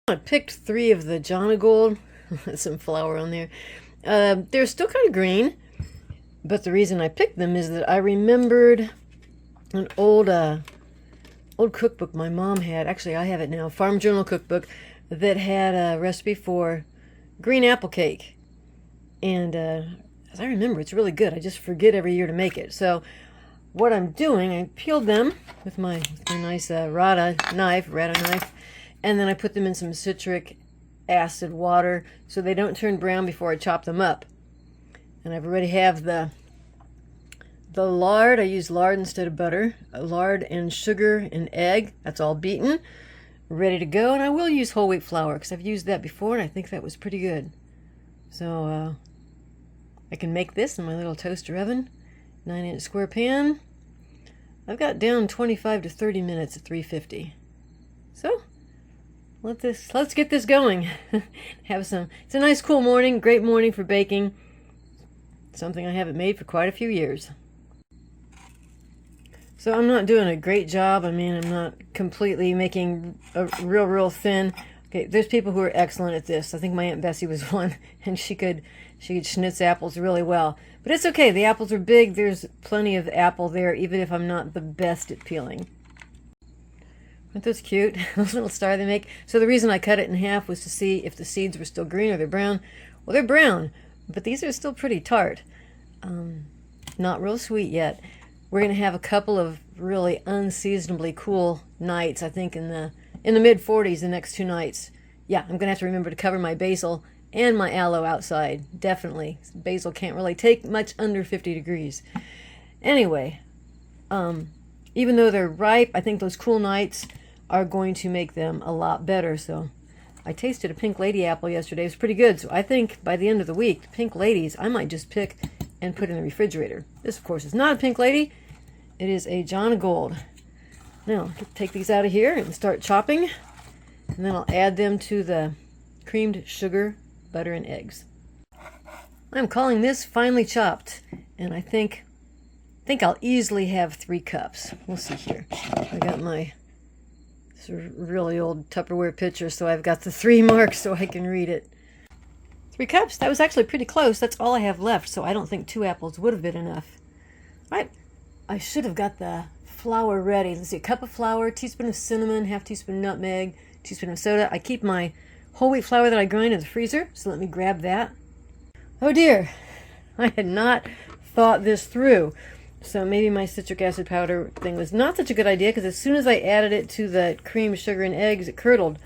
I picked 3 of the Jonagold. Some flour on there. They're still kind of green, but the reason I picked them is that I remembered an old cookbook my mom had. Actually, I have it now. Farm Journal cookbook that had a recipe for green apple cake. And as I remember, it's really good. I just forget every year to make it. So what I'm doing, I peeled them with my nice rata knife, and then I put them in some citric acid water so they don't turn brown before I chop them up. And I've already have the lard. I use lard instead of butter. Lard and sugar and egg. That's all beaten, ready to go. And I will use whole wheat flour because I've used that before and I think that was pretty good. So I can make this in my little toaster oven, 9-inch square pan. I've got down 25 to 30 minutes at 350. So let's get this going. It's a nice cool morning, great morning for baking. Something I haven't made for quite a few years. So I'm not doing a great job. I mean, I'm not completely making a real thin. Okay, there's people who are excellent at this. I think my Aunt Bessie was one, and she could schnitz apples really well. But it's okay. The apples are big. There's plenty of apple there, even if I'm not the best at peeling. Aren't those cute? Those little star they make. So the reason I cut it in half was to see if the seeds were still green or they're brown. Well, they're brown, but these are still pretty tart. Not real sweet yet. We're going to have a couple of really unseasonably cool nights, I think in the mid-40s the next 2 nights. Yeah, I'm going to have to remember to cover my basil and my aloe outside. Definitely. Basil can't really take much under 50 degrees. Anyway, even though they're ripe, I think those cool nights are going to make them a lot better. So I tasted a Pink Lady apple yesterday. It was pretty good. So I think by the end of the week, the Pink Ladies, I might just pick and put in the refrigerator. This, of course, is not a Pink Lady. It is a Jonagold. Now, take these out of here and start chopping. And then I'll add them to the creamed sugar, butter, and eggs. I'm calling this finely chopped. And I think I'll easily have 3 cups. We'll see here. I got my really old Tupperware pitcher, so I've got the 3 marks so I can read it. 3 cups. That was actually pretty close. That's all I have left, so I don't think 2 apples would have been enough. Right. I should have got the flour ready. Let's see, a cup of flour, teaspoon of cinnamon, half teaspoon of nutmeg, teaspoon of soda. I keep my whole wheat flour that I grind in the freezer, so let me grab that. Oh dear, I had not thought this through. So maybe my citric acid powder thing was not such a good idea, because as soon as I added it to the cream, sugar, and eggs, it curdled.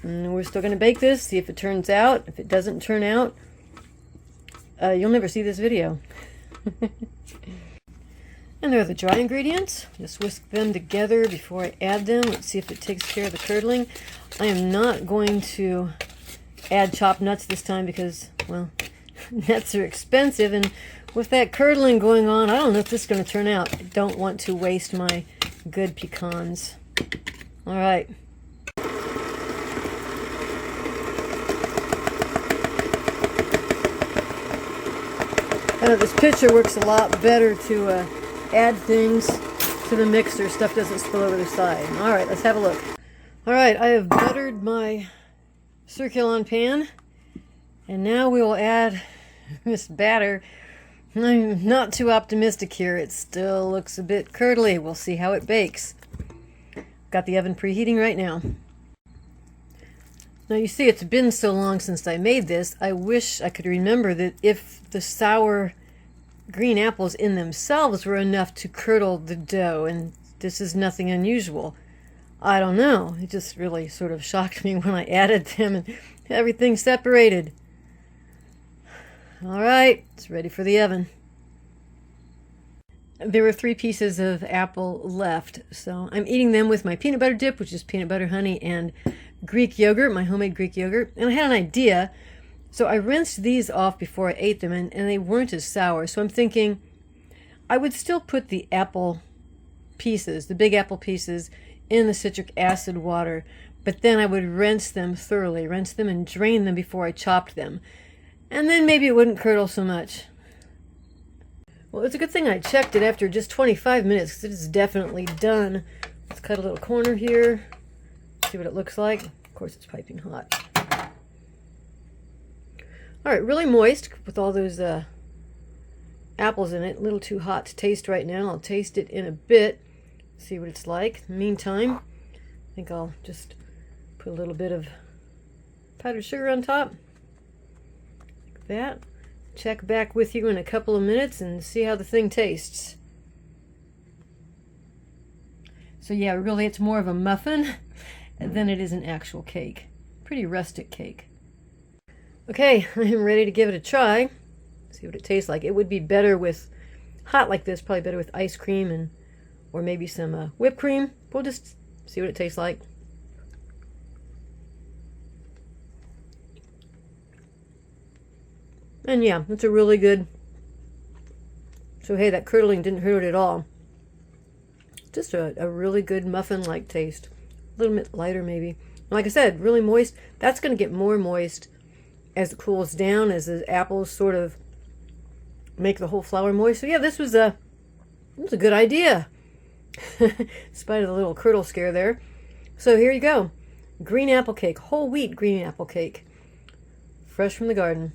And we're still going to bake this, see if it turns out. If it doesn't turn out, you'll never see this video. And there are the dry ingredients. Just whisk them together before I add them. Let's see if it takes care of the curdling. I am not going to add chopped nuts this time because, well, nuts are expensive, and with that curdling going on, I don't know if this is going to turn out. I don't want to waste my good pecans. All right. This pitcher works a lot better to add things to the mixer. Stuff doesn't spill over the side. All right, let's have a look. All right, I have buttered my circulon pan, and now we will add this batter. I'm not too optimistic here. It still looks a bit curdly. We'll see how it bakes. Got the oven preheating right now. Now you see, it's been so long since I made this. I wish I could remember that if the sour green apples in themselves were enough to curdle the dough, and this is nothing unusual. I don't know. It just really sort of shocked me when I added them and everything separated. All right, it's ready for the oven. There were 3 pieces of apple left, so I'm eating them with my peanut butter dip, which is peanut butter, honey, and Greek yogurt, my homemade Greek yogurt. And I had an idea, so I rinsed these off before I ate them, and they weren't as sour. So I'm thinking I would still put the apple pieces, the big apple pieces, in the citric acid water, but then I would rinse them thoroughly, rinse them and drain them before I chopped them. And then maybe it wouldn't curdle so much. Well, it's a good thing I checked it after just 25 minutes, because it is definitely done. Let's cut a little corner here, see what it looks like. course, it's piping hot. All right, really moist with all those apples in it. A little too hot to taste right now. I'll taste it in a bit, see what it's like. In the meantime, I think I'll just put a little bit of powdered sugar on top. Like that. Check back with you in a couple of minutes and see how the thing tastes. So yeah, really it's more of a muffin than it is an actual cake. Pretty rustic cake. Okay, I'm ready to give it a try. See what it tastes like. It would be better with hot like this, probably better with ice cream and or maybe some whipped cream. We'll just see what it tastes like. And yeah, it's a really good. So hey, that curdling didn't hurt it at all. Just a really good muffin-like taste. A little bit lighter maybe. Like I said, really moist. That's going to get more moist as it cools down, as the apples sort of make the whole flour moist. So yeah, this was a good idea. In spite of the little curdle scare there. So here you go. Green apple cake. Whole wheat green apple cake. Fresh from the garden.